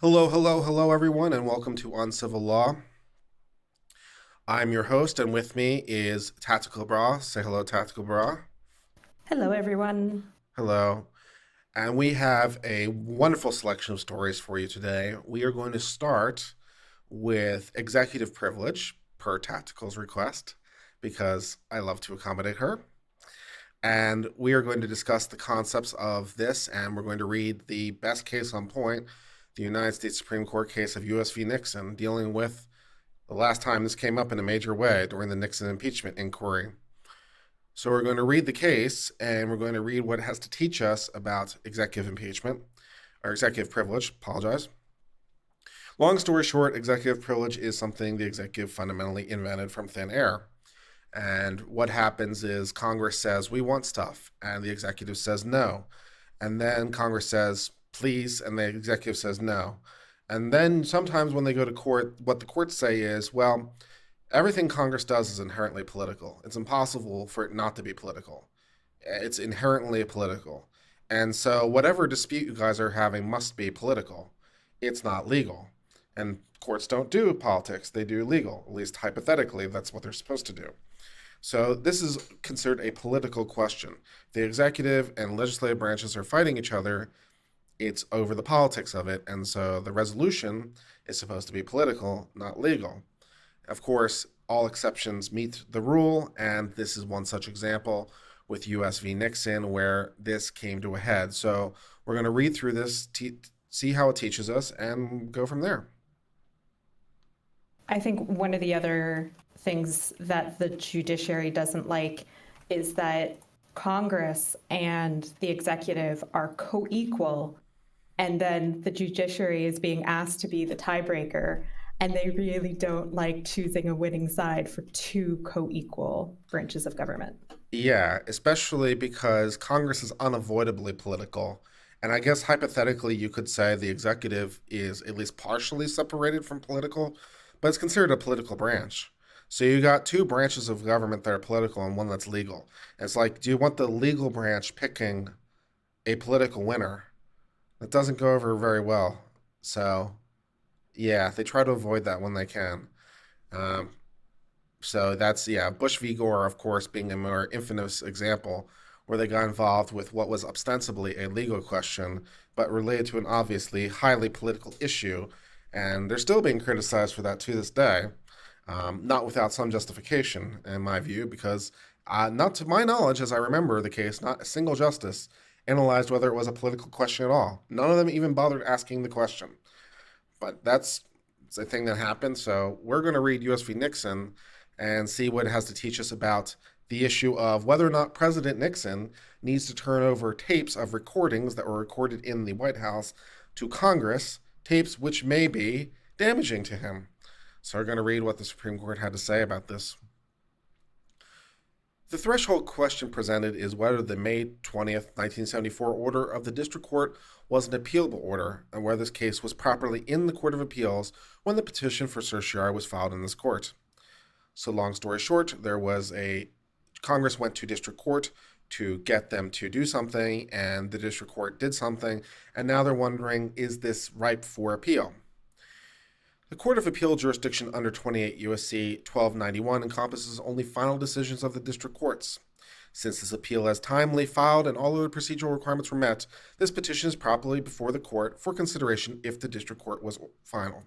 Hello, hello, hello, everyone, and welcome to Uncivil Law. I'm your host, and with me is Tactical Bra. Say hello, Tactical Bra. Hello, everyone. Hello. And we have a wonderful selection of stories for you today. We are going to start with executive privilege, per Tactical's request, because I love to accommodate her. And we are going to discuss the concepts of this, and we're going to read the best case on point, the United States Supreme Court case of U.S. v. Nixon, dealing with the last time this came up in a major way during the Nixon impeachment inquiry. So we're going to read the case and we're going to read what it has to teach us about executive impeachment or executive privilege. Apologize. Long story short, executive privilege is something the executive fundamentally invented from thin air. And what happens is Congress says, we want stuff, and the executive says no. And then Congress says, please, and the executive says no. And then sometimes when they go to court, what the courts say is, well, everything Congress does is inherently political. It's impossible for it not to be political. It's inherently political. And so whatever dispute you guys are having must be political. It's not legal. And courts don't do politics, they do legal. At least hypothetically, that's what they're supposed to do. So this is considered a political question. The executive and legislative branches are fighting each other. It's over the politics of it, and so the resolution is supposed to be political, not legal. Of course, all exceptions meet the rule, and this is one such example with US v. Nixon where this came to a head. So we're going to read through this, see how it teaches us, and go from there. I think one of the other things that the judiciary doesn't like is that Congress and the executive are co-equal, and then the judiciary is being asked to be the tiebreaker, and they really don't like choosing a winning side for two co-equal branches of government. Yeah, especially because Congress is unavoidably political. And I guess hypothetically, you could say the executive is at least partially separated from political, but it's considered a political branch. So you got two branches of government that are political and one that's legal. It's like, do you want the legal branch picking a political winner? That doesn't go over very well. So, yeah, they try to avoid that when they can. Um, so that's, yeah, Bush v. Gore, of course, being a more infamous example where they got involved with what was ostensibly a legal question, but related to an obviously highly political issue. And they're still being criticized for that to this day, not without some justification, in my view, because not to my knowledge, as I remember the case, not a single justice analyzed whether it was a political question at all. None of them even bothered asking the question. But that's a thing that happened. So we're going to read US v. Nixon and see what it has to teach us about the issue of whether or not President Nixon needs to turn over tapes of recordings that were recorded in the White House to Congress, tapes which may be damaging to him. So we're going to read what the Supreme Court had to say about this. The threshold question presented is whether the May 20th, 1974 order of the District Court was an appealable order, and whether this case was properly in the Court of Appeals when the petition for certiorari was filed in this court. So long story short, Congress went to District Court to get them to do something, and the District Court did something, and now they're wondering, is this ripe for appeal? The Court of Appeal jurisdiction under 28 U.S.C. 1291 encompasses only final decisions of the district courts. Since this appeal is timely filed and all other procedural requirements were met, this petition is properly before the court for consideration if the district court was final.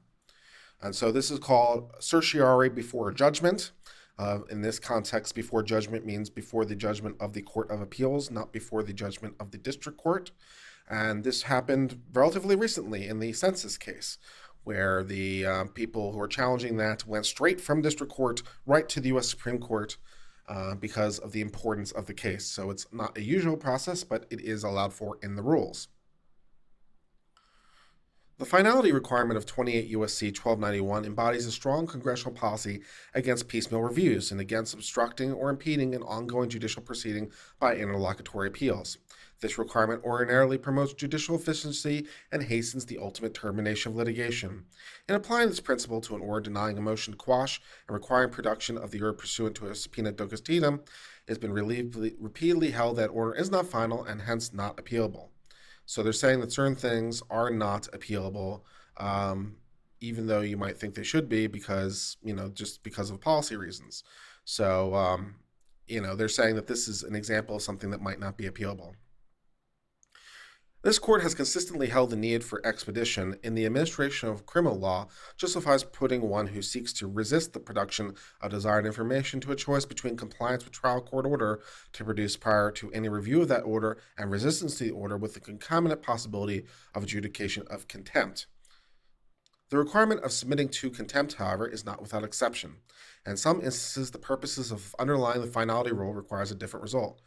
And so this is called certiorari before judgment. In this context, before judgment means before the judgment of the Court of Appeals, not before the judgment of the district court. And this happened relatively recently in the census case, where the people who are challenging that went straight from district court right to the U.S. Supreme Court because of the importance of the case. So it's not a usual process, but it is allowed for in the rules. The finality requirement of 28 U.S.C. 1291 embodies a strong congressional policy against piecemeal reviews and against obstructing or impeding an ongoing judicial proceeding by interlocutory appeals. This requirement ordinarily promotes judicial efficiency and hastens the ultimate termination of litigation. In applying this principle to an order denying a motion to quash and requiring production of the order pursuant to a subpoena docus it has been repeatedly held that order is not final and hence not appealable. So they're saying that certain things are not appealable um, even though you might think they should be because, just because of policy reasons. So, they're saying that this is an example of something that might not be appealable. This court has consistently held the need for expedition in the administration of criminal law justifies putting one who seeks to resist the production of desired information to a choice between compliance with trial court order to produce prior to any review of that order and resistance to the order with the concomitant possibility of adjudication of contempt. The requirement of submitting to contempt, however, is not without exception. In some instances, the purposes of underlying the finality rule requires a different result.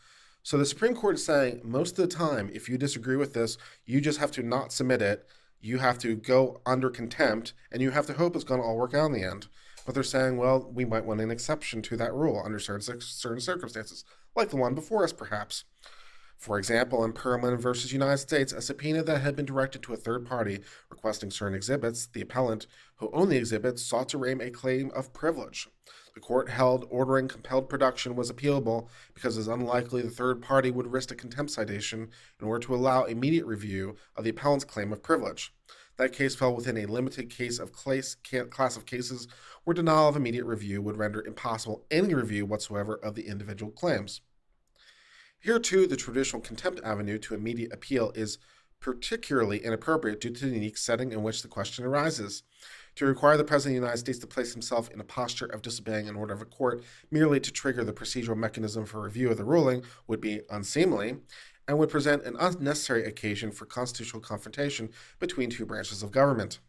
So the Supreme Court is saying most of the time, if you disagree with this, you just have to not submit it. You have to go under contempt, and you have to hope it's going to all work out in the end. But they're saying, well, we might want an exception to that rule under certain circumstances, like the one before us, perhaps. For example, in Perlman versus United States, a subpoena that had been directed to a third party requesting certain exhibits, the appellant, who owned the exhibits, sought to raise a claim of privilege. The court held ordering compelled production was appealable because it is unlikely the third party would risk a contempt citation in order to allow immediate review of the appellant's claim of privilege. That case fell within a limited class of cases where denial of immediate review would render impossible any review whatsoever of the individual claims. Here, too, the traditional contempt avenue to immediate appeal is particularly inappropriate due to the unique setting in which the question arises. To require the President of the United States to place himself in a posture of disobeying an order of a court merely to trigger the procedural mechanism for review of the ruling would be unseemly and would present an unnecessary occasion for constitutional confrontation between two branches of government.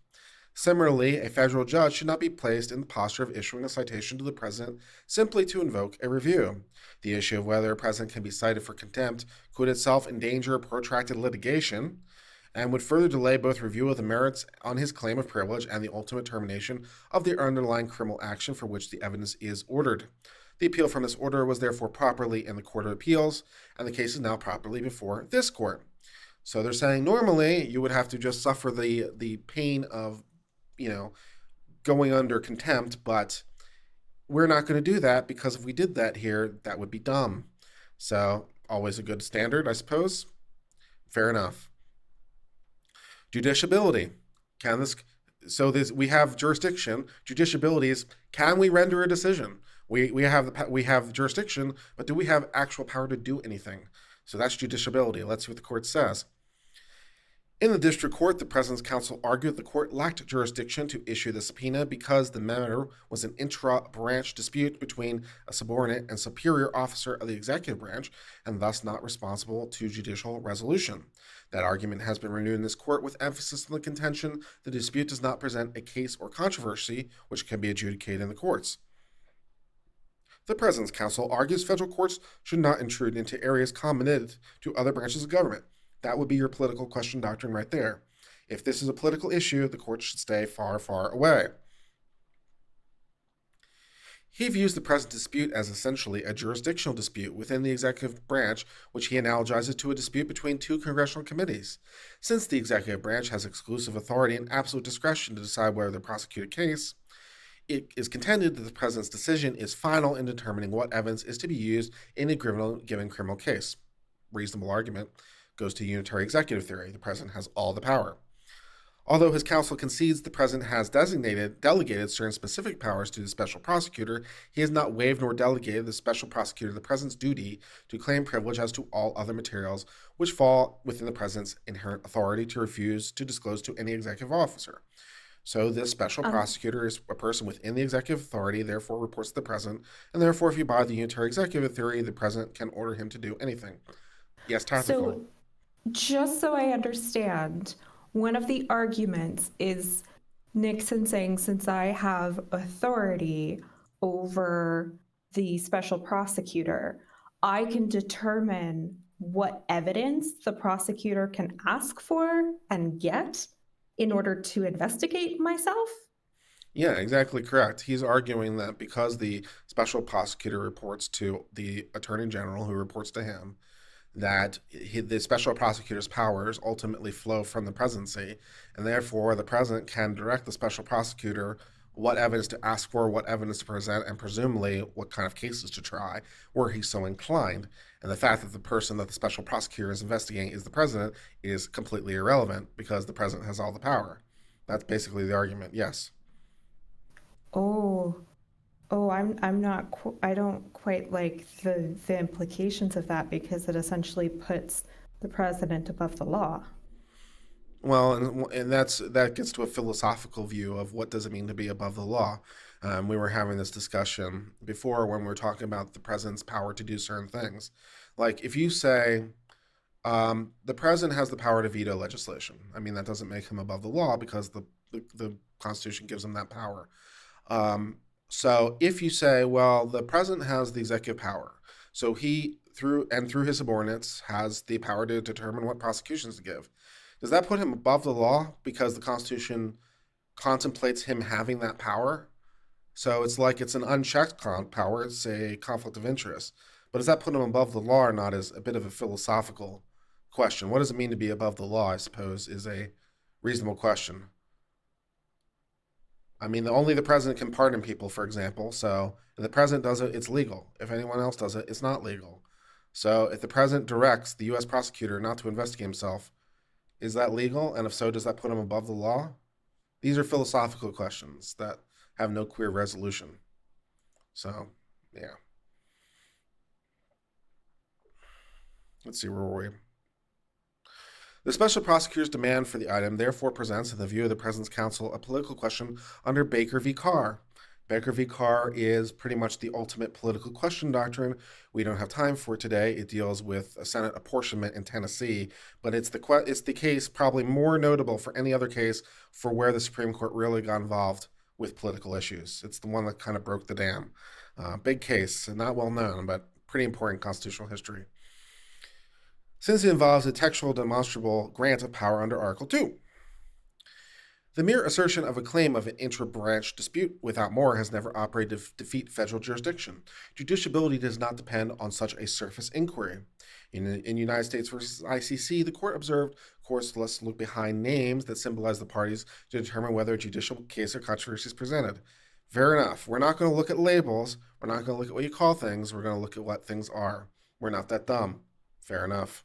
Similarly, a federal judge should not be placed in the posture of issuing a citation to the president simply to invoke a review. The issue of whether a president can be cited for contempt could itself endanger protracted litigation and would further delay both review of the merits on his claim of privilege and the ultimate termination of the underlying criminal action for which the evidence is ordered. The appeal from this order was therefore properly in the Court of Appeals, and the case is now properly before this court. So they're saying normally you would have to just suffer the pain of, going under contempt, but we're not going to do that because if we did that here, that would be dumb. So always a good standard, I suppose. Fair enough. Judiciability. We have jurisdiction. Judiciability is, can we render a decision? We have jurisdiction, but do we have actual power to do anything? So that's judiciability. Let's see what the court says. In the district court, the President's counsel argued the court lacked jurisdiction to issue the subpoena because the matter was an intra-branch dispute between a subordinate and superior officer of the executive branch, and thus not responsible to judicial resolution. That argument has been renewed in this court with emphasis on the contention the dispute does not present a case or controversy which can be adjudicated in the courts. The President's counsel argues federal courts should not intrude into areas committed to other branches of government. That would be your political question doctrine right there. If this is a political issue, the court should stay far, far away. He views the present dispute as essentially a jurisdictional dispute within the executive branch, which he analogizes to a dispute between two congressional committees. Since the executive branch has exclusive authority and absolute discretion to decide whether to prosecute a case, it is contended that the President's decision is final in determining what evidence is to be used in a given criminal case. Reasonable argument goes to unitary executive theory. The President has all the power. Although his counsel concedes the President has delegated certain specific powers to the special prosecutor, he has not waived nor delegated the special prosecutor the President's duty to claim privilege as to all other materials which fall within the President's inherent authority to refuse to disclose to any executive officer. So this special prosecutor is a person within the executive authority, therefore reports to the President, and therefore if you buy the unitary executive theory, the President can order him to do anything. Yes, tactical. So, just so I understand, one of the arguments is Nixon saying, since I have authority over the special prosecutor, I can determine what evidence the prosecutor can ask for and get in order to investigate myself? Yeah, exactly correct. He's arguing that because the special prosecutor reports to the attorney general, who reports to him, that the special prosecutor's powers ultimately flow from the presidency, and therefore the president can direct the special prosecutor what evidence to ask for, what evidence to present, and presumably what kind of cases to try, were he so inclined. And the fact that the person that the special prosecutor is investigating is the president is completely irrelevant because the president has all the power. That's basically the argument. Yes. Oh, oh, I'm not, I don't quite like the implications of that because it essentially puts the president above the law. Well, and that gets to a philosophical view of what does it mean to be above the law. We were having this discussion before when we were talking about the president's power to do certain things. Like if you say the president has the power to veto legislation, I mean that doesn't make him above the law because the Constitution gives him that power. Um, so if you say, well, the president has the executive power, so he through his subordinates has the power to determine what prosecutions to give. Does that put him above the law because the Constitution contemplates him having that power? So it's like it's an unchecked power. It's a conflict of interest. But does that put him above the law or not is a bit of a philosophical question. What does it mean to be above the law, I suppose, is a reasonable question. I mean, only the president can pardon people, for example. So if the president does it, it's legal. If anyone else does it, it's not legal. So if the president directs the U.S. prosecutor not to investigate himself, is that legal? And if so, does that put him above the law? These are philosophical questions that have no clear resolution. So, yeah. Let's see, where were we? The special prosecutor's demand for the item therefore presents, in the view of the President's counsel, a political question under Baker v. Carr. Baker v. Carr is pretty much the ultimate political question doctrine. We don't have time for it today. It deals with a Senate apportionment in Tennessee, but it's the case probably more notable for any other case for where the Supreme Court really got involved with political issues. It's the one that kind of broke the dam. Big case, not well known, but pretty important constitutional history, since it involves a textual demonstrable grant of power under Article 2. The mere assertion of a claim of an intra-branch dispute without more has never operated to defeat federal jurisdiction. Judiciability does not depend on such a surface inquiry. In United States versus ICC, the court observed, courts must look behind names that symbolize the parties to determine whether a judicial case or controversy is presented. Fair enough. We're not going to look at labels. We're not going to look at what you call things. We're going to look at what things are. We're not that dumb. Fair enough.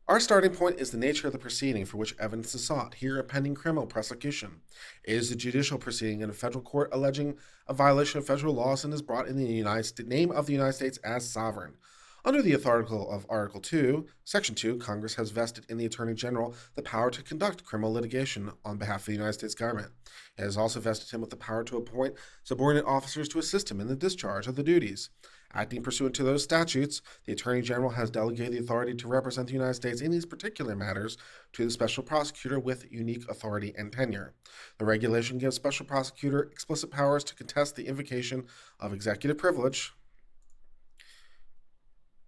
Our starting point is the nature of the proceeding for which evidence is sought, here a pending criminal prosecution. It is a judicial proceeding in a federal court alleging a violation of federal laws and is brought in the name of the United States as sovereign. Under the authority of Article 2, Section 2, Congress has vested in the Attorney General the power to conduct criminal litigation on behalf of the United States government. It has also vested him with the power to appoint subordinate officers to assist him in the discharge of the duties. Acting pursuant to those statutes, the Attorney General has delegated the authority to represent the United States in these particular matters to the Special Prosecutor with unique authority and tenure. The regulation gives Special Prosecutor explicit powers to contest the invocation of executive privilege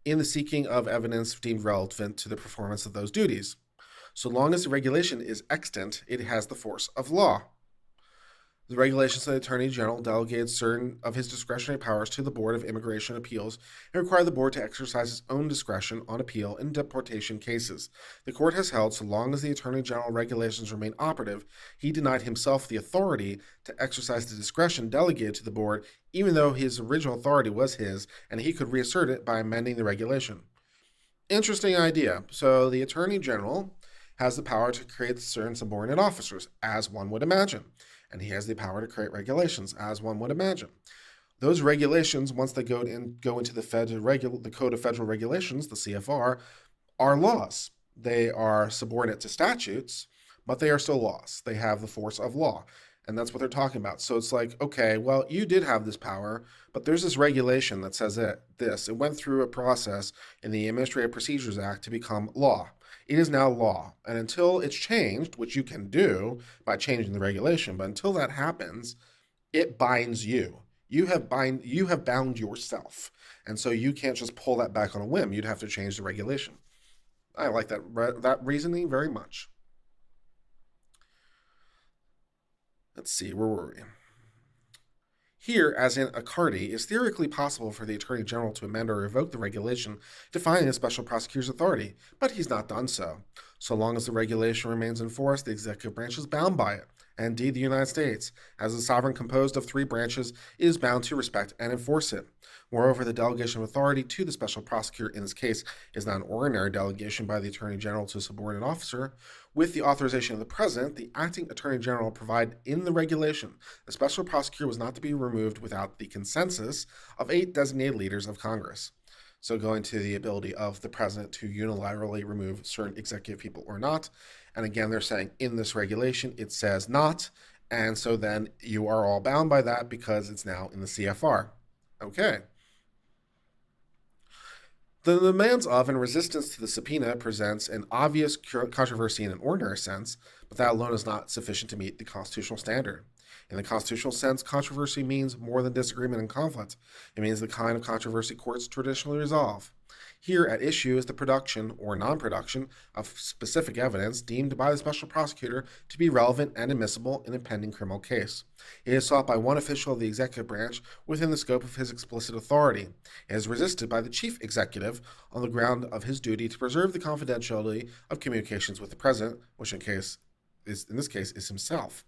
in the seeking of evidence deemed relevant to the performance of those duties. So long as the regulation is extant, it has the force of law. The regulations of the Attorney General delegated certain of his discretionary powers to the Board of Immigration Appeals and require the Board to exercise its own discretion on appeal in deportation cases. The Court has held, so long as the Attorney General regulations remain operative, he denied himself the authority to exercise the discretion delegated to the Board, even though his original authority was his, and he could reassert it by amending the regulation. Interesting idea. So the Attorney General has the power to create certain subordinate officers, as one would imagine. And he has the power to create regulations, as one would imagine. Those regulations, once they go into the Code of Federal Regulations, the CFR, are laws. They are subordinate to statutes, but they are still laws. They have the force of law. And that's what they're talking about. So it's like, okay, well, you did have this power, but there's this regulation that says this. It went through a process in the Administrative Procedures Act to become law. It is now law. And until it's changed, which you can do by changing the regulation, but until that happens, it binds you. You have bound yourself. And so you can't just pull that back on a whim. You'd have to change the regulation. I like that reasoning very much. Let's see, where were we? Here, as in Accardi, it's theoretically possible for the Attorney General to amend or revoke the regulation defining a special prosecutor's authority, but he's not done so. So long as the regulation remains in force, the executive branch is bound by it. And indeed, the United States, as a sovereign composed of three branches, is bound to respect and enforce it. Moreover, the delegation of authority to the special prosecutor in this case is not an ordinary delegation by the Attorney General to a subordinate officer. With the authorization of the President, the acting Attorney General provided in the regulation the special prosecutor was not to be removed without the consensus of 8 designated leaders of Congress. So, going to the ability of the President to unilaterally remove certain executive people or not. And again, they're saying in this regulation it says not. And so then you are all bound by that because it's now in the CFR. Okay. The demands of and resistance to the subpoena presents an obvious controversy in an ordinary sense, but that alone is not sufficient to meet the constitutional standard. In the constitutional sense, controversy means more than disagreement and conflict. It means the kind of controversy courts traditionally resolve. Here at issue is the production or non-production of specific evidence deemed by the special prosecutor to be relevant and admissible in a pending criminal case. It is sought by one official of the executive branch within the scope of his explicit authority. It is resisted by the chief executive on the ground of his duty to preserve the confidentiality of communications with the president, which in this case is himself.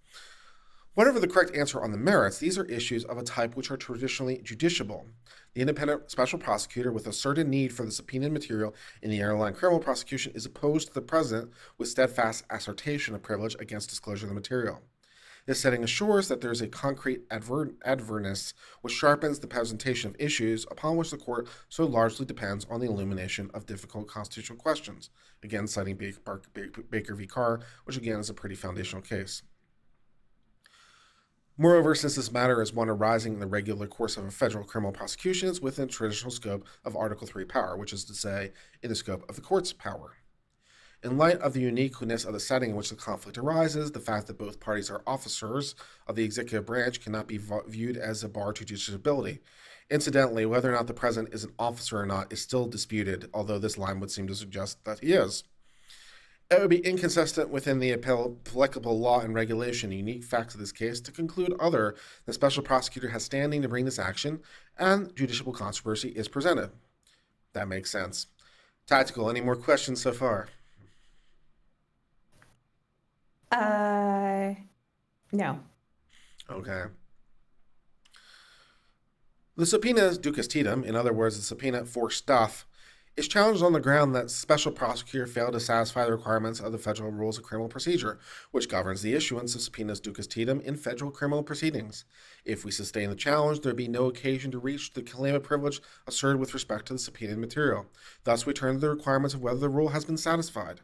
Whatever the correct answer on the merits, these are issues of a type which are traditionally judiciable. The independent special prosecutor with a certain need for the subpoenaed material in the underlying criminal prosecution is opposed to the president with steadfast assertion of privilege against disclosure of the material. This setting assures that there is a concrete adverness which sharpens the presentation of issues upon which the court so largely depends on the illumination of difficult constitutional questions. Again, citing Baker v. Carr, which again is a pretty foundational case. Moreover, since this matter is one arising in the regular course of a federal criminal prosecution, it's within the traditional scope of Article 3 power, which is to say, in the scope of the court's power. In light of the uniqueness of the setting in which the conflict arises, the fact that both parties are officers of the executive branch cannot be viewed as a bar to judiciability. Incidentally, whether or not the president is an officer or not is still disputed, although this line would seem to suggest that he is. It would be inconsistent within the applicable law and regulation, unique facts of this case, to conclude other the special prosecutor has standing to bring this action and judiciable controversy is presented. That makes sense. Tactical, any more questions so far? No. Okay. The subpoena ducis tedium, in other words, the subpoena for stuff, is challenged on the ground that special prosecutor failed to satisfy the requirements of the Federal Rules of Criminal Procedure, which governs the issuance of subpoenas ducis tedium in federal criminal proceedings. If we sustain the challenge, there would be no occasion to reach the claim privilege asserted with respect to the subpoenaed material. Thus, we turn to the requirements of whether the rule has been satisfied.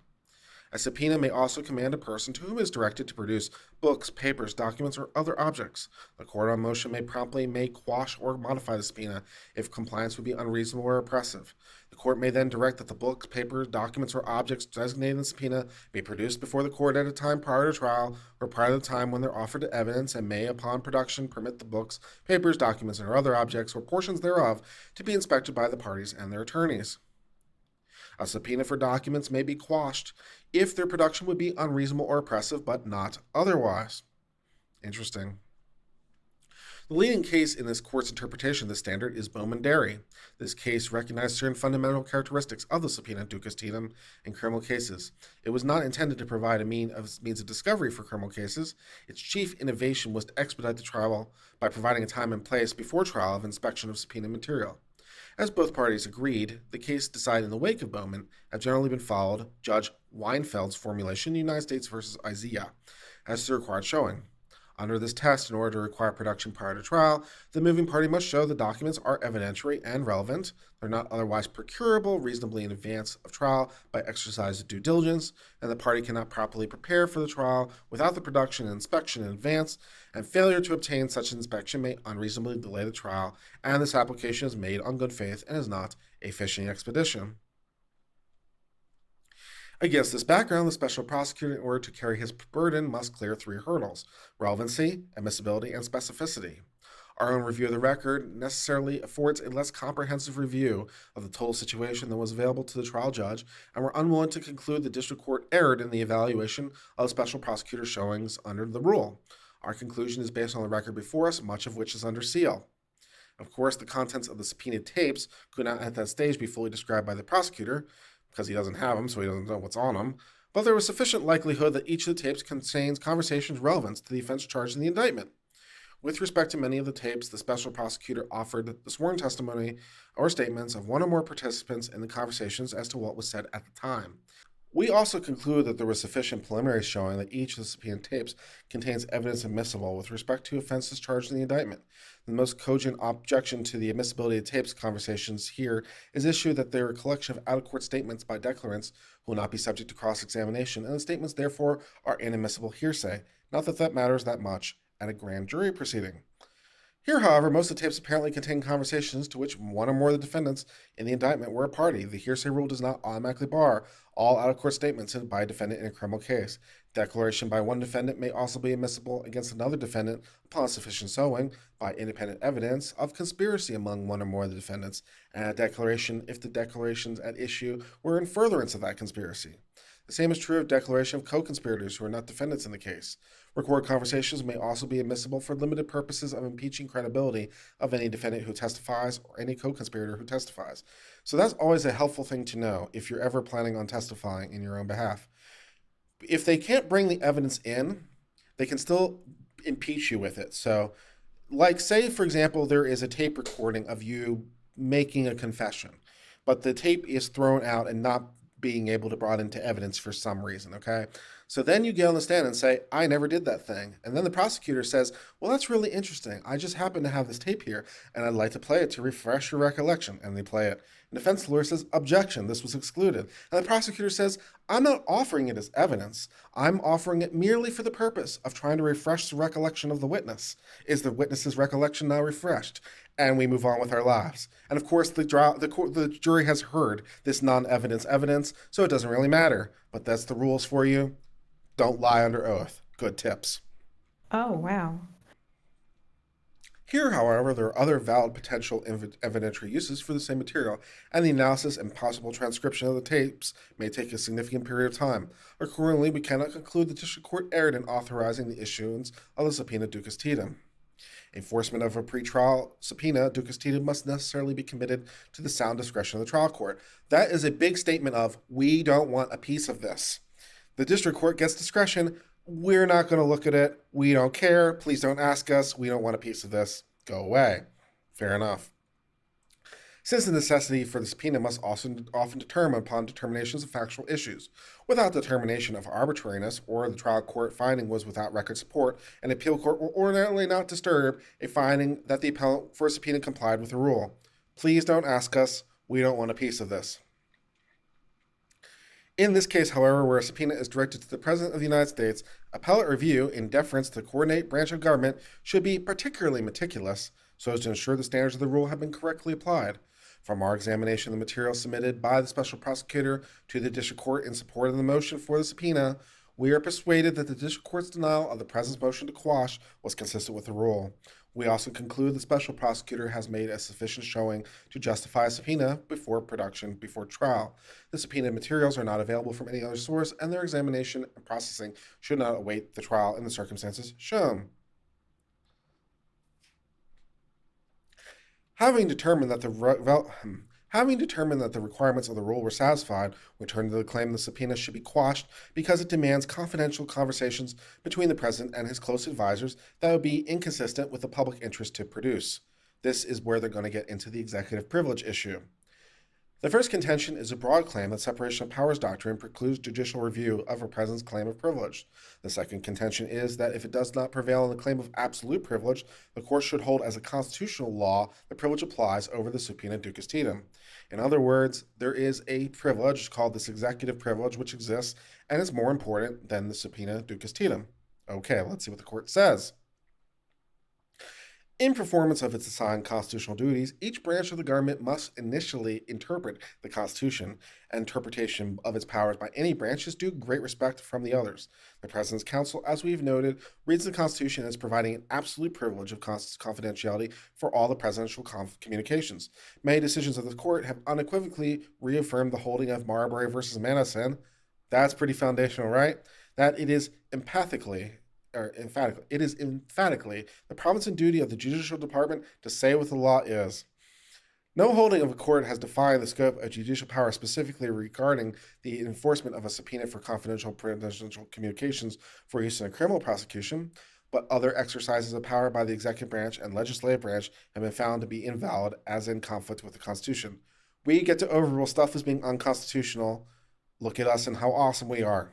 A subpoena may also command a person to whom it is directed to produce books, papers, documents, or other objects. The court on motion may quash or modify the subpoena if compliance would be unreasonable or oppressive. The court may then direct that the books, papers, documents, or objects designated in the subpoena be produced before the court at a time prior to trial or prior to the time when they're offered to evidence, and may, upon production, permit the books, papers, documents, or other objects or portions thereof to be inspected by the parties and their attorneys. A subpoena for documents may be quashed if their production would be unreasonable or oppressive, but not otherwise. Interesting. The leading case in this court's interpretation of this standard is Bowman-Derry. This case recognized certain fundamental characteristics of the subpoena ducis tedium in criminal cases. It was not intended to provide a means of discovery for criminal cases. Its chief innovation was to expedite the trial by providing a time and place before trial of inspection of subpoena material. As both parties agreed, the case decided in the wake of Bowman have generally been followed Judge Weinfeld's formulation, United States versus Isaiah, as the required showing. Under this test, in order to require production prior to trial, the moving party must show the documents are evidentiary and relevant. They're not otherwise procurable reasonably in advance of trial by exercise of due diligence, and the party cannot properly prepare for the trial without the production and inspection in advance, and failure to obtain such inspection may unreasonably delay the trial, and this application is made on good faith and is not a fishing expedition. Against this background, the special prosecutor, in order to carry his burden, must clear 3 hurdles: relevancy, admissibility, and specificity. Our own review of the record necessarily affords a less comprehensive review of the total situation than was available to the trial judge, and we're unwilling to conclude the district court erred in the evaluation of the special prosecutor's showings under the rule. Our conclusion is based on the record before us, much of which is under seal. Of course, the contents of the subpoenaed tapes could not at that stage be fully described by the prosecutor, because he doesn't have them, so he doesn't know what's on them. but there was sufficient likelihood that each of the tapes contains conversations relevant to the offense charged in the indictment. With respect to many of the tapes, the special prosecutor offered the sworn testimony or statements of one or more participants in the conversations as to what was said at the time. We also conclude that there was sufficient preliminary showing that each of the subpoenaed tapes contains evidence admissible with respect to offenses charged in the indictment. The most cogent objection to the admissibility of tapes conversations here is issue that they are a collection of out-of-court statements by declarants who will not be subject to cross-examination, and the statements therefore are inadmissible hearsay. Not that that matters that much at a grand jury proceeding. Here, however, most of the tapes apparently contain conversations to which one or more of the defendants in the indictment were a party. The hearsay rule does not automatically bar all out-of-court statements by a defendant in a criminal case. Declaration by one defendant may also be admissible against another defendant upon sufficient showing by independent evidence of conspiracy among one or more of the defendants, and a declaration if the declarations at issue were in furtherance of that conspiracy. The same is true of declaration of co-conspirators who are not defendants in the case. Recorded conversations may also be admissible for limited purposes of impeaching credibility of any defendant who testifies or any co-conspirator who testifies. So that's always a helpful thing to know if you're ever planning on testifying in your own behalf. If they can't bring the evidence in, they can still impeach you with it. So, like, say, for example, there is a tape recording of you making a confession, but the tape is thrown out and not being able to brought into evidence for some reason, okay? So then you get on the stand and say, I never did that thing. And then the prosecutor says, well, that's really interesting. I just happen to have this tape here, and I'd like to play it to refresh your recollection. And they play it. And the defense lawyer says, objection, this was excluded. And the prosecutor says, I'm not offering it as evidence. I'm offering it merely for the purpose of trying to refresh the recollection of the witness. Is the witness's recollection now refreshed? And we move on with our lives. And of course, the jury has heard this non-evidence evidence, so it doesn't really matter. But that's the rules for you. Don't lie under oath. Good tips. Oh, wow. Here, however, there are other valid potential evidentiary uses for the same material, and the analysis and possible transcription of the tapes may take a significant period of time. Accordingly, we cannot conclude the district court erred in authorizing the issuance of the subpoena ducis tedium. Enforcement of a pretrial subpoena ducis tedium must necessarily be committed to the sound discretion of the trial court. That is a big statement of, we don't want a piece of this. The district court gets discretion. We're not going to look at it. We don't care. Please don't ask us. We don't want a piece of this. Go away. Fair enough. Since the necessity for the subpoena must also often determine upon determinations of factual issues. Without determination of arbitrariness or the trial court finding was without record support, an appeal court will ordinarily not disturb a finding that the appellant for a subpoena complied with the rule. Please don't ask us. We don't want a piece of this. In this case, however, where a subpoena is directed to the President of the United States, appellate review, in deference to the coordinate branch of government, should be particularly meticulous so as to ensure the standards of the rule have been correctly applied. From our examination of the material submitted by the special prosecutor to the district court in support of the motion for the subpoena, we are persuaded that the district court's denial of the President's motion to quash was consistent with the rule. We also conclude the special prosecutor has made a sufficient showing to justify a subpoena before trial. The subpoena materials are not available from any other source, and their examination and processing should not await the trial in the circumstances shown. Having determined that the requirements of the rule were satisfied, we turn to the claim the subpoena should be quashed because it demands confidential conversations between the President and his close advisors that would be inconsistent with the public interest to produce. This is where they're going to get into the executive privilege issue. The first contention is a broad claim that separation of powers doctrine precludes judicial review of a president's claim of privilege. The second contention is that if it does not prevail on the claim of absolute privilege, the court should hold as a constitutional law the privilege applies over the subpoena ducis tedium. In other words, there is a privilege called this executive privilege which exists and is more important than the subpoena ducis tedium. Okay, let's see what the court says. In performance of its assigned constitutional duties, each branch of the government must initially interpret the Constitution, and interpretation of its powers by any branch is due great respect from the others. The President's Counsel, as we've noted, reads the Constitution as providing an absolute privilege of confidentiality for all the presidential communications. Many decisions of the court have unequivocally reaffirmed the holding of Marbury versus Madison. That's pretty foundational, right? That it is emphatically the province and duty of the judicial department to say what the law is. No holding of a court has defined the scope of judicial power specifically regarding the enforcement of a subpoena for confidential presidential communications for use in a criminal prosecution, but other exercises of power by the executive branch and legislative branch have been found to be invalid as in conflict with the Constitution. We get to overrule stuff as being unconstitutional. Look at us and how awesome we are.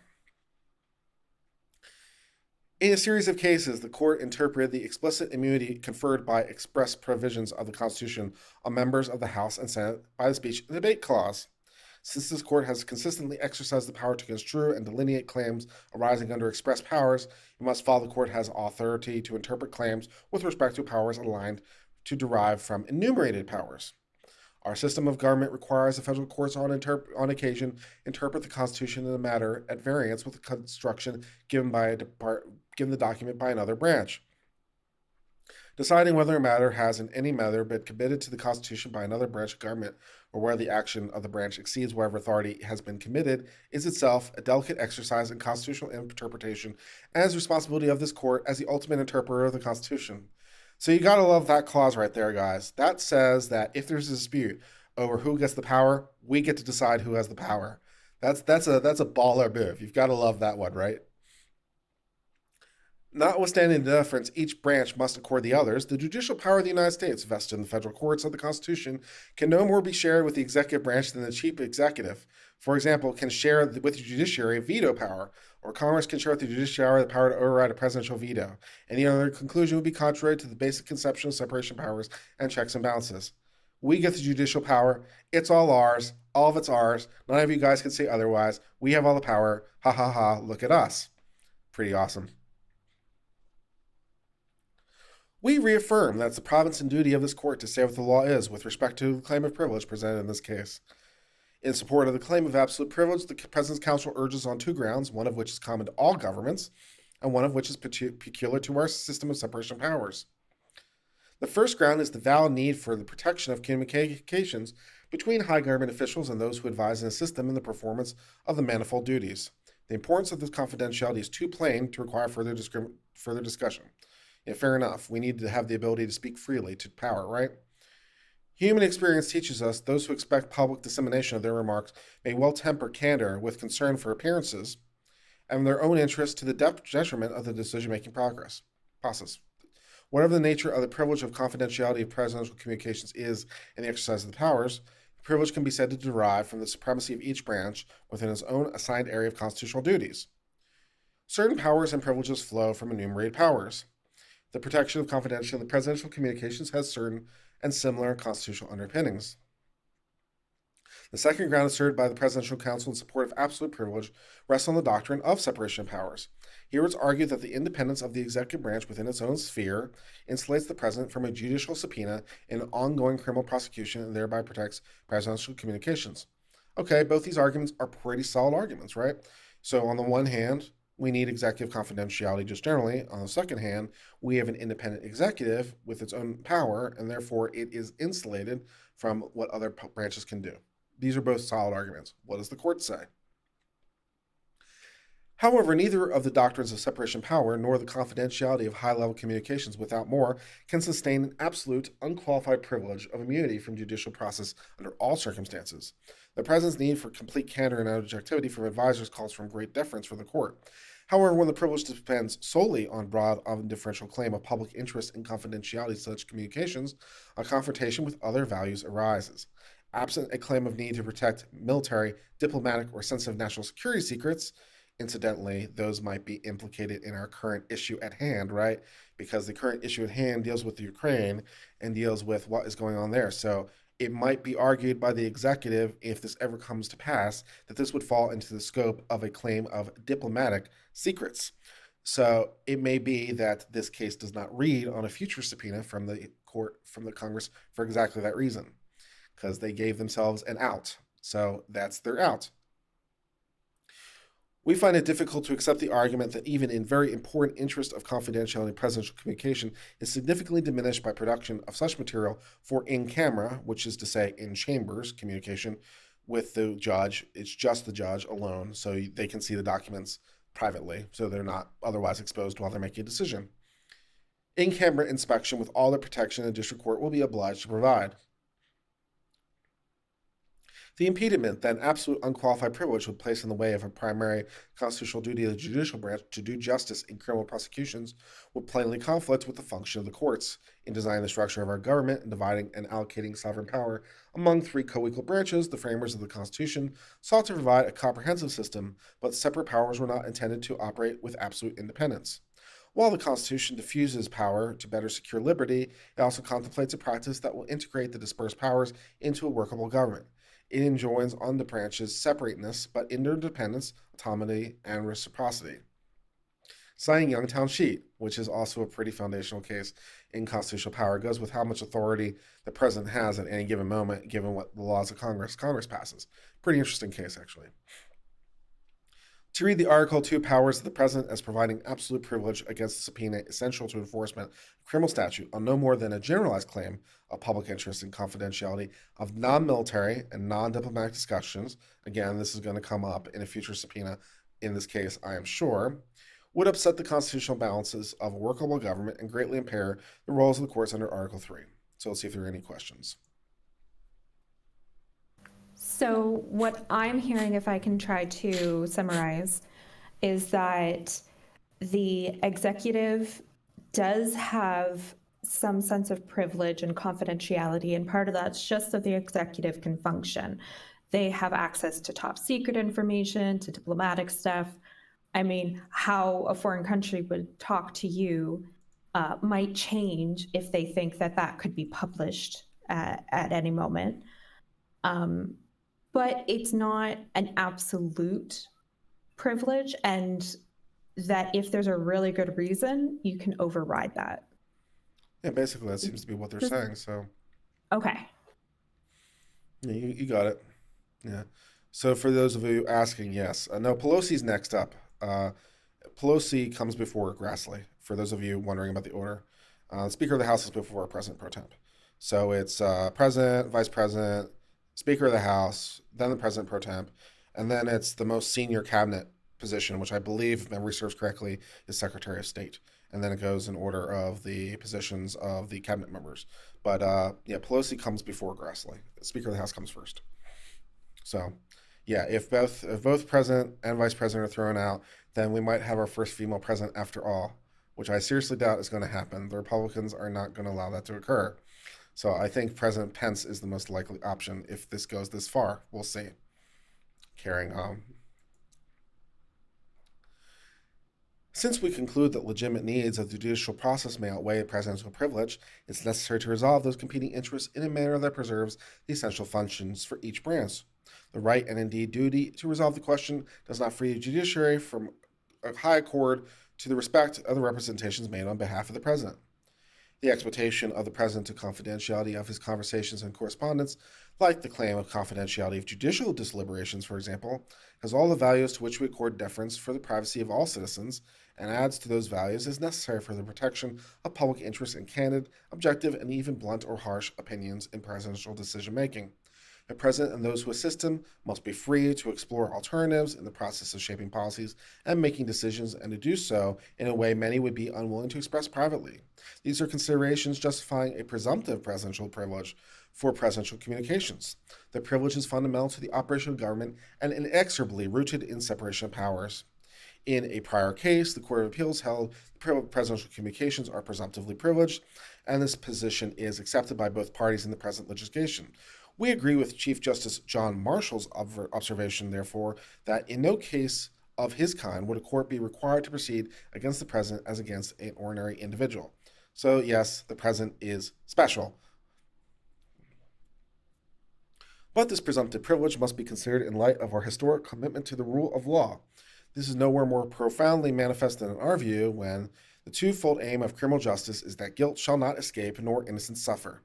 In a series of cases, the court interpreted the explicit immunity conferred by express provisions of the Constitution on members of the House and Senate by the Speech and Debate Clause. Since this court has consistently exercised the power to construe and delineate claims arising under express powers, it must follow the court has authority to interpret claims with respect to powers aligned to derive from enumerated powers. Our system of government requires the federal courts on occasion interpret the Constitution in a matter at variance with the construction given the document by another branch. Deciding whether a matter has in any manner been committed to the Constitution by another branch of government, or where the action of the branch exceeds whatever authority has been committed, is itself a delicate exercise in constitutional interpretation and is the responsibility of this court as the ultimate interpreter of the Constitution. So you gotta love that clause right there, guys. That says that if there's a dispute over who gets the power, we get to decide who has the power. That's a baller move. You've got to love that one, right? Notwithstanding the difference each branch must accord the others, the judicial power of the United States, vested in the federal courts of the Constitution, can no more be shared with the executive branch than the chief executive, for example, can share with the judiciary veto power, or Congress can share with the judiciary the power to override a presidential veto. Any other conclusion would be contrary to the basic conception of separation of powers and checks and balances. We get the judicial power. It's all ours. All of it's ours. None of you guys can say otherwise. We have all the power. Ha ha ha. Look at us. Pretty awesome. We reaffirm that it's the province and duty of this court to say what the law is with respect to the claim of privilege presented in this case. In support of the claim of absolute privilege, the President's Counsel urges on two grounds, one of which is common to all governments, and one of which is peculiar to our system of separation of powers. The first ground is the valid need for the protection of communications between high government officials and those who advise and assist them in the performance of the manifold duties. The importance of this confidentiality is too plain to require further discussion. Yeah, fair enough. We need to have the ability to speak freely to power, right? Human experience teaches us those who expect public dissemination of their remarks may well temper candor with concern for appearances and their own interest to the detriment of the decision-making process. Whatever the nature of the privilege of confidentiality of presidential communications is in the exercise of the powers, the privilege can be said to derive from the supremacy of each branch within its own assigned area of constitutional duties. Certain powers and privileges flow from enumerated powers. The protection of confidentiality in the presidential communications has certain and similar constitutional underpinnings. The second ground asserted by the Presidential Counsel in support of absolute privilege rests on the doctrine of separation of powers. Here it's argued that the independence of the executive branch within its own sphere insulates the president from a judicial subpoena in an ongoing criminal prosecution and thereby protects presidential communications. Okay, both these arguments are pretty solid arguments, right? So on the one hand, we need executive confidentiality just generally. On the second hand, we have an independent executive with its own power, and therefore it is insulated from what other branches can do. These are both solid arguments. What does the court say? However, neither of the doctrines of separation of power nor the confidentiality of high-level communications without more can sustain an absolute, unqualified privilege of immunity from judicial process under all circumstances. The president's need for complete candor and objectivity from advisors calls for great deference for the court. However, when the privilege depends solely on broad undifferential claim of public interest and confidentiality of such communications, a confrontation with other values arises. Absent a claim of need to protect military, diplomatic, or sensitive national security secrets, incidentally, those might be implicated in our current issue at hand, right? Because the current issue at hand deals with the Ukraine and deals with what is going on there. So it might be argued by the executive, if this ever comes to pass, that this would fall into the scope of a claim of diplomatic secrets. So it may be that this case does not read on a future subpoena from the court, from the Congress, for exactly that reason, because they gave themselves an out. So that's their out. We find it difficult to accept the argument that even in very important interest of confidentiality in presidential communication is significantly diminished by production of such material for in-camera, which is to say in chambers communication with the judge. It's just the judge alone, so they can see the documents privately, so they're not otherwise exposed while they're making a decision. In-camera inspection with all the protection the district court will be obliged to provide. The impediment that an absolute unqualified privilege would place in the way of a primary constitutional duty of the judicial branch to do justice in criminal prosecutions would plainly conflict with the function of the courts in designing the structure of our government and dividing and allocating sovereign power among three co-equal branches. The framers of the Constitution sought to provide a comprehensive system, but separate powers were not intended to operate with absolute independence. While the Constitution diffuses power to better secure liberty, it also contemplates a practice that will integrate the dispersed powers into a workable government. It enjoins on the branches separateness, but interdependence, autonomy, and reciprocity. Citing Youngstown Sheet, which is also a pretty foundational case in constitutional power, goes with how much authority the president has at any given moment, given what the laws of Congress passes. Pretty interesting case, actually. To read the Article 2 powers of the President as providing absolute privilege against the subpoena essential to enforcement of criminal statute on no more than a generalized claim of public interest and confidentiality of non-military and non-diplomatic discussions, again, this is going to come up in a future subpoena, in this case, I am sure, would upset the constitutional balances of a workable government and greatly impair the roles of the courts under Article 3. So let's see if there are any questions. So what I'm hearing, if I can try to summarize, is that the executive does have some sense of privilege and confidentiality, and part of that's just that the executive can function. They have access to top secret information, to diplomatic stuff. I mean, how a foreign country would talk to you might change if they think that that could be published at any moment. But it's not an absolute privilege, and that if there's a really good reason, you can override that. Yeah, basically that seems to be what they're saying. So, Okay. yeah, you got it. Yeah. So for those of you asking, yes. No, Pelosi's next up. Pelosi comes before Grassley. For those of you wondering about the order, Speaker of the House is before President Pro Temp. So it's President, Vice President, Speaker of the House, then the President Pro Temp, and then it's the most senior cabinet position, which I believe, if memory serves correctly, is Secretary of State. And then it goes in order of the positions of the cabinet members. But yeah, Pelosi comes before Grassley. Speaker of the House comes first. So yeah, if both president and vice president are thrown out, then we might have our first female president after all, which I seriously doubt is going to happen. The Republicans are not going to allow that to occur. So I think President Pence is the most likely option if this goes this far. We'll see. Carrying on. Since we conclude that legitimate needs of the judicial process may outweigh presidential privilege, it's necessary to resolve those competing interests in a manner that preserves the essential functions for each branch. The right and indeed duty to resolve the question does not free the judiciary from a high accord to the respect of the representations made on behalf of the president. The expectation of the president to confidentiality of his conversations and correspondence, like the claim of confidentiality of judicial deliberations, for example, has all the values to which we accord deference for the privacy of all citizens, and adds to those values as necessary for the protection of public interest in candid, objective, and even blunt or harsh opinions in presidential decision-making. The president and those who assist him must be free to explore alternatives in the process of shaping policies and making decisions, and to do so in a way many would be unwilling to express privately. These are considerations justifying a presumptive presidential privilege for presidential communications. The privilege is fundamental to the operation of government and inexorably rooted in separation of powers. In a prior case, the Court of Appeals held presidential communications are presumptively privileged, and this position is accepted by both parties in the present litigation. We agree with Chief Justice John Marshall's observation, therefore, that in no case of his kind would a court be required to proceed against the president as against an ordinary individual. So, yes, the president is special. But this presumptive privilege must be considered in light of our historic commitment to the rule of law. This is nowhere more profoundly manifest than in our view when the twofold aim of criminal justice is that guilt shall not escape nor innocence suffer.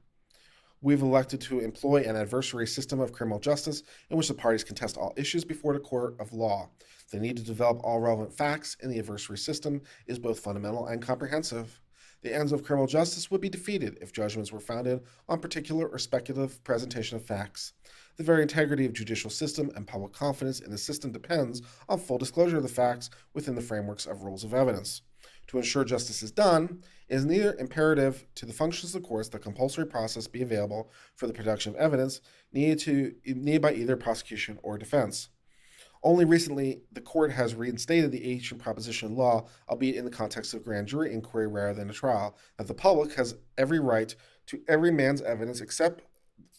We've elected to employ an adversary system of criminal justice in which the parties contest all issues before the court of law. The need to develop all relevant facts in the adversary system is both fundamental and comprehensive. The ends of criminal justice would be defeated if judgments were founded on particular or speculative presentation of facts. The very integrity of judicial system and public confidence in the system depends on full disclosure of the facts within the frameworks of rules of evidence. to ensure justice is done, it is neither imperative to the functions of the courts that compulsory process be available for the production of evidence needed by either prosecution or defense. Only recently, the court has reinstated the ancient proposition law, albeit in the context of grand jury inquiry rather than a trial, that the public has every right to every man's evidence except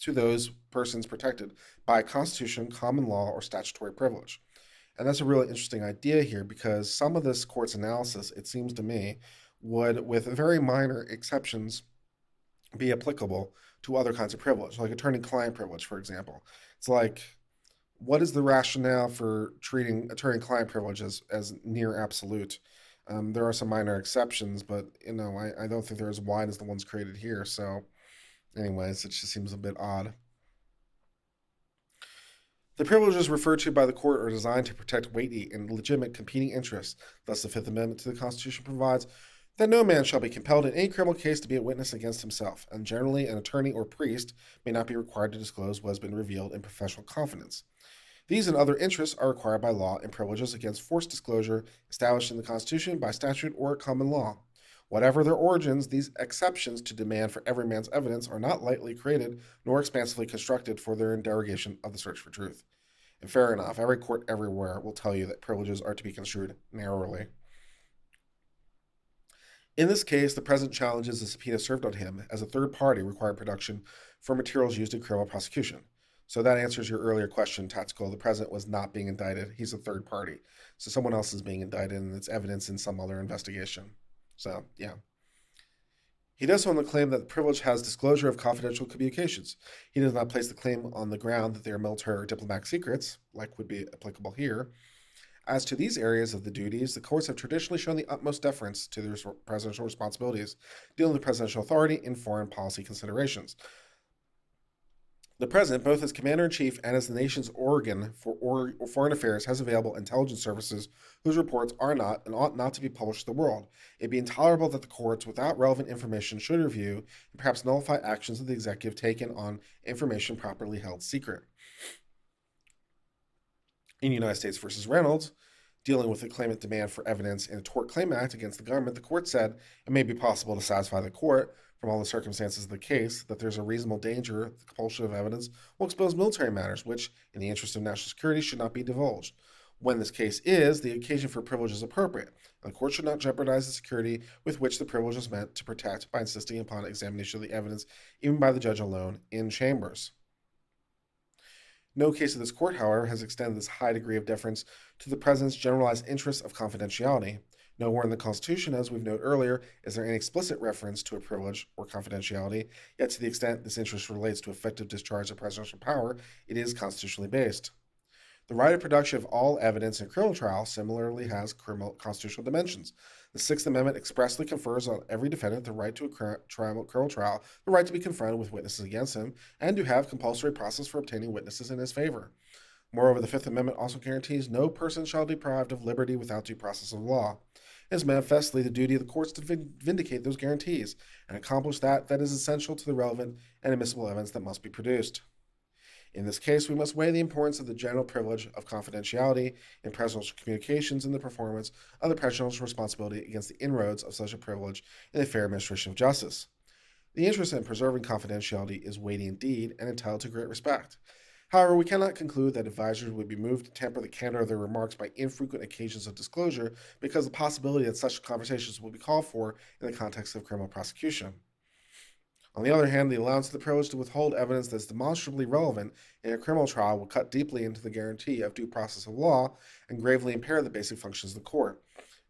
to those persons protected by Constitution, common law, or statutory privilege. And that's a really interesting idea here because some of this court's analysis, it seems to me, would, with very minor exceptions, be applicable to other kinds of privilege, like attorney client privilege, for example. It's like, what is the rationale for treating attorney client privilege as near absolute? There are some minor exceptions, but I don't think they're as wide as the ones created here. So, anyways, it just seems a bit odd. The privileges referred to by the court are designed to protect weighty and legitimate competing interests. Thus, the Fifth Amendment to the Constitution provides that no man shall be compelled in any criminal case to be a witness against himself, and generally an attorney or priest may not be required to disclose what has been revealed in professional confidence. These and other interests are required by law and privileges against forced disclosure established in the Constitution by statute or common law. Whatever their origins, these exceptions to demand for every man's evidence are not lightly created nor expansively constructed for their derogation of the search for truth. And fair enough, every court everywhere will tell you that privileges are to be construed narrowly. In this case, the president challenges the subpoena served on him as a third party required production for materials used in criminal prosecution. So that answers your earlier question, Tactical. The president was not being indicted. He's a third party. So someone else is being indicted, and it's evidence in some other investigation. So, yeah. He does so on the claim that the privilege has disclosure of confidential communications. He does not place the claim on the ground that they are military or diplomatic secrets, like would be applicable here. As to these areas of the duties, the courts have traditionally shown the utmost deference to their presidential responsibilities, dealing with presidential authority in foreign policy considerations. The president, both as commander-in-chief and as the nation's organ for foreign affairs, has available intelligence services whose reports are not and ought not to be published to the world. It'd be intolerable that the courts, without relevant information, should review and perhaps nullify actions of the executive taken on information properly held secret. In United States versus Reynolds, dealing with the claimant demand for evidence in a tort claim act against the government, the court said it may be possible to satisfy the court from all the circumstances of the case that there's a reasonable danger that the compulsion of evidence will expose military matters, which, in the interest of national security, should not be divulged. When this case is, the occasion for privilege is appropriate, and the court should not jeopardize the security with which the privilege is meant to protect by insisting upon examination of the evidence, even by the judge alone, in chambers. No case of this court, however, has extended this high degree of deference to the president's generalized interest of confidentiality. Nowhere in the Constitution, as we've noted earlier, is there any explicit reference to a privilege or confidentiality, yet to the extent this interest relates to effective discharge of presidential power, it is constitutionally based. The right of production of all evidence in a criminal trial similarly has constitutional dimensions. The Sixth Amendment expressly confers on every defendant the right to a criminal trial, the right to be confronted with witnesses against him, and to have compulsory process for obtaining witnesses in his favor. Moreover, the Fifth Amendment also guarantees no person shall be deprived of liberty without due process of law. It is manifestly the duty of the courts to vindicate those guarantees and accomplish that is essential to the relevant and admissible evidence that must be produced. In this case, we must weigh the importance of the general privilege of confidentiality in presidential communications in the performance of the presidential responsibility against the inroads of such a privilege in the fair administration of justice. The interest in preserving confidentiality is weighty indeed and entitled to great respect. However, we cannot conclude that advisors would be moved to temper the candor of their remarks by infrequent occasions of disclosure because of the possibility that such conversations will be called for in the context of criminal prosecution. On the other hand, the allowance of the privilege to withhold evidence that is demonstrably relevant in a criminal trial will cut deeply into the guarantee of due process of law and gravely impair the basic functions of the court.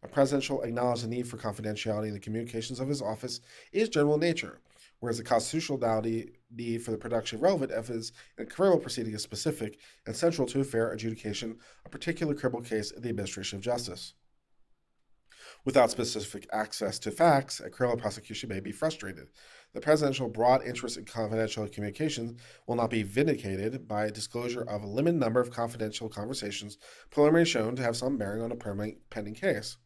A president shall acknowledge the need for confidentiality in the communications of his office is general in nature, whereas the constitutional need for the production of relevant evidence in a criminal proceeding is specific and central to a fair adjudication of a particular criminal case in the administration of justice. Without specific access to facts, a criminal prosecution may be frustrated. The presidential broad interest in confidential communications will not be vindicated by disclosure of a limited number of confidential conversations preliminarily shown to have some bearing on a permanent pending case.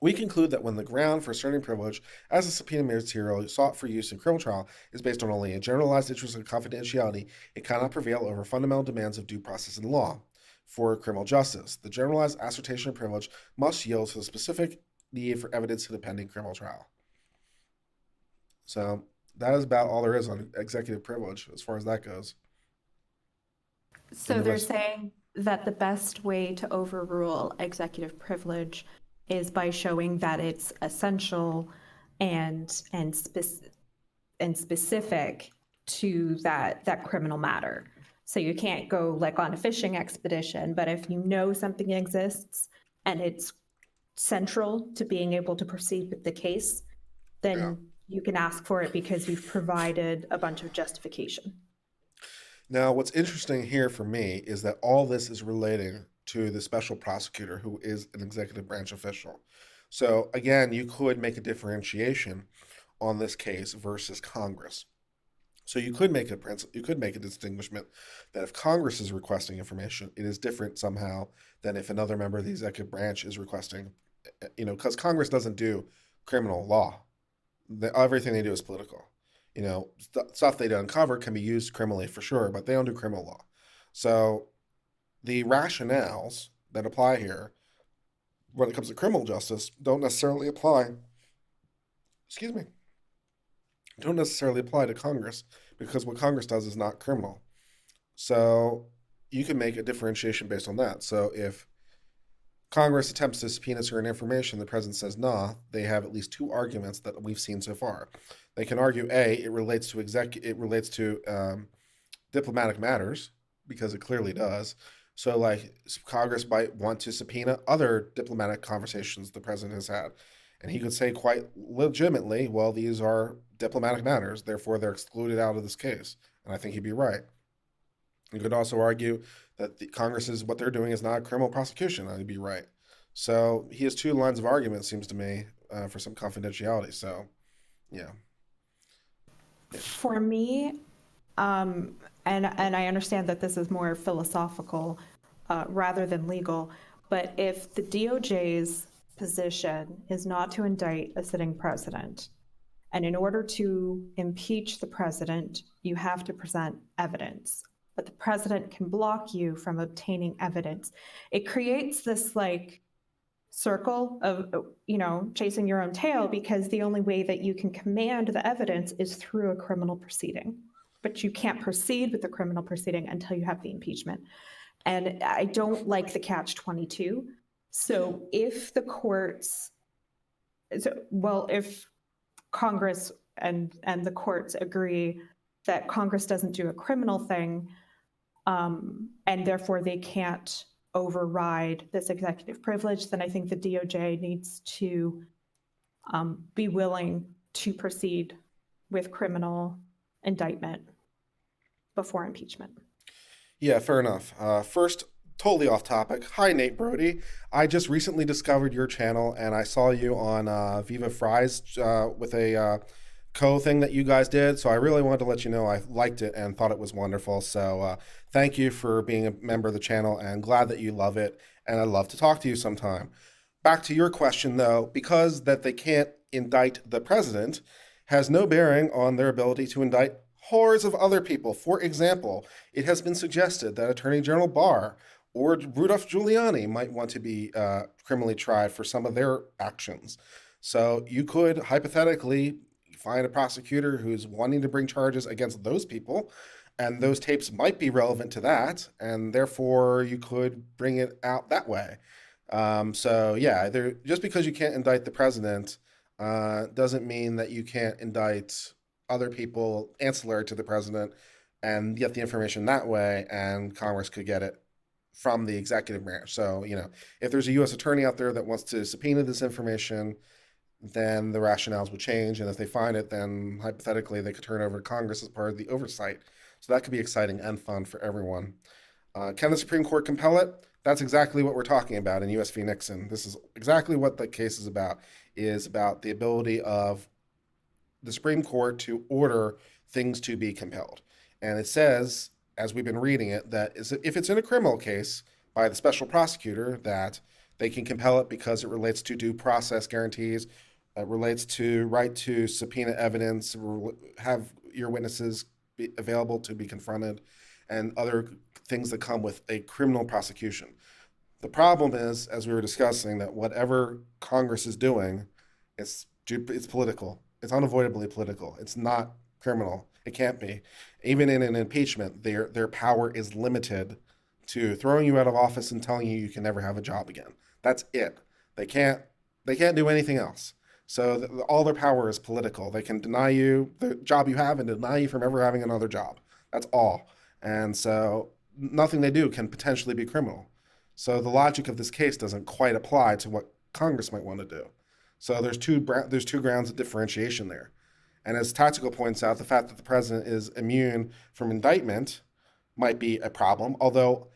We conclude that when the ground for asserting privilege as a subpoena material sought for use in criminal trial is based on only a generalized interest in confidentiality, it cannot prevail over fundamental demands of due process in law. for criminal justice. The generalized assertion of privilege must yield to the specific need for evidence in a pending criminal trial. So that is about all there is on executive privilege as far as that goes. So they're Unless, saying that the best way to overrule executive privilege is by showing that it's essential and specific to that criminal matter. So you can't go like on a fishing expedition, but if you know something exists and it's central to being able to proceed with the case, yeah. then you can ask for it because you've provided a bunch of justification. Now, what's interesting here for me is that all this is relating to the special prosecutor, who is an executive branch official. So again, you could make a differentiation on this case versus Congress. So you could make a distinguishment that if Congress is requesting information, it is different somehow than if another member of the executive branch is requesting. Because Congress doesn't do criminal law. Everything they do is political. Stuff they uncover can be used criminally for sure, but they don't do criminal law. So the rationales that apply here when it comes to criminal justice don't necessarily apply. Excuse me. Don't necessarily apply to Congress because what Congress does is not criminal. So you can make a differentiation based on that. So if Congress attempts to subpoena certain information, the president says nah, they have at least two arguments that we've seen so far. They can argue A, it relates to diplomatic matters because it clearly does. So like Congress might want to subpoena other diplomatic conversations the president has had. And he could say quite legitimately, well, these are diplomatic matters, therefore they're excluded out of this case. And I think he'd be right. You could also argue that Congress is what they're doing is not a criminal prosecution. I'd be right. So he has two lines of argument, seems to me, for some confidentiality. So, yeah. For me, and I understand that this is more philosophical rather than legal, but if the DOJ's position is not to indict a sitting president, and in order to impeach the president, you have to present evidence, but the president can block you from obtaining evidence. It creates this like circle of chasing your own tail because the only way that you can command the evidence is through a criminal proceeding, but you can't proceed with the criminal proceeding until you have the impeachment. And I don't like the catch-22. So if the courts if Congress and the courts agree that Congress doesn't do a criminal thing, and therefore they can't override this executive privilege, then I think the DOJ needs to be willing to proceed with criminal indictment before impeachment. Yeah, fair enough. First, totally off topic. Hi, Nate Brody. I just recently discovered your channel and I saw you on Viva Fries with a co thing that you guys did. So I really wanted to let you know I liked it and thought it was wonderful. So thank you for being a member of the channel and glad that you love it. And I'd love to talk to you sometime. Back to your question though, because that they can't indict the president has no bearing on their ability to indict hordes of other people. For example, it has been suggested that Attorney General Barr or Rudolph Giuliani might want to be criminally tried for some of their actions. So you could hypothetically find a prosecutor who's wanting to bring charges against those people, and those tapes might be relevant to that, and therefore you could bring it out that way. So yeah, just because you can't indict the president doesn't mean that you can't indict other people ancillary to the president and get the information that way, and Congress could get it from the executive branch. So, if there's a U.S. attorney out there that wants to subpoena this information, then the rationales would change. And if they find it, then hypothetically they could turn it over to Congress as part of the oversight. So that could be exciting and fun for everyone. Can the Supreme Court compel it? That's exactly what we're talking about in U.S. v. Nixon. This is exactly what the case is about the ability of the Supreme Court to order things to be compelled. And it says, as we've been reading it, that if it's in a criminal case by the special prosecutor, that they can compel it because it relates to due process guarantees, it relates to right to subpoena evidence, have your witnesses be available to be confronted, and other things that come with a criminal prosecution. The problem is, as we were discussing, that whatever Congress is doing, it's political. It's unavoidably political. It's not criminal. It can't be. Even in an impeachment, their power is limited to throwing you out of office and telling you you can never have a job again. That's it. They can't they can't do anything else. So all their power is political. They can deny you the job you have and deny you from ever having another job. That's all. And so nothing they do can potentially be criminal. So the logic of this case doesn't quite apply to what Congress might want to do. So there's two grounds of differentiation there. And as Tactical points out, the fact that the president is immune from indictment might be a problem. Although,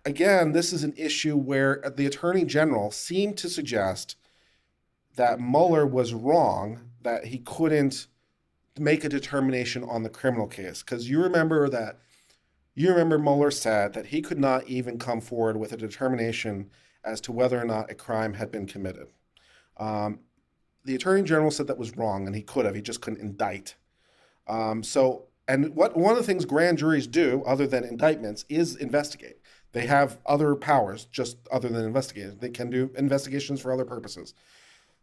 again, this is an issue where the attorney general seemed to suggest that Mueller was wrong, that he couldn't make a determination on the criminal case. Because you remember Mueller said that he could not even come forward with a determination as to whether or not a crime had been committed. Um, the attorney general said that was wrong, and he could have. He just couldn't indict. And what one of the things grand juries do, other than indictments, is investigate. They have other powers, just other than investigating. They can do investigations for other purposes.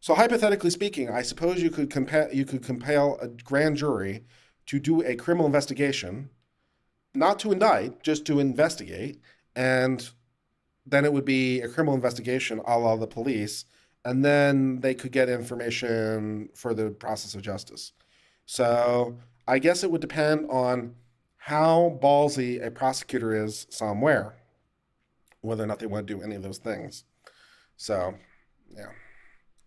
So hypothetically speaking, I suppose you could compel a grand jury to do a criminal investigation, not to indict, just to investigate, and then it would be a criminal investigation a la the police, and then they could get information for the process of justice. So I guess it would depend on how ballsy a prosecutor is somewhere, whether or not they want to do any of those things. So, yeah.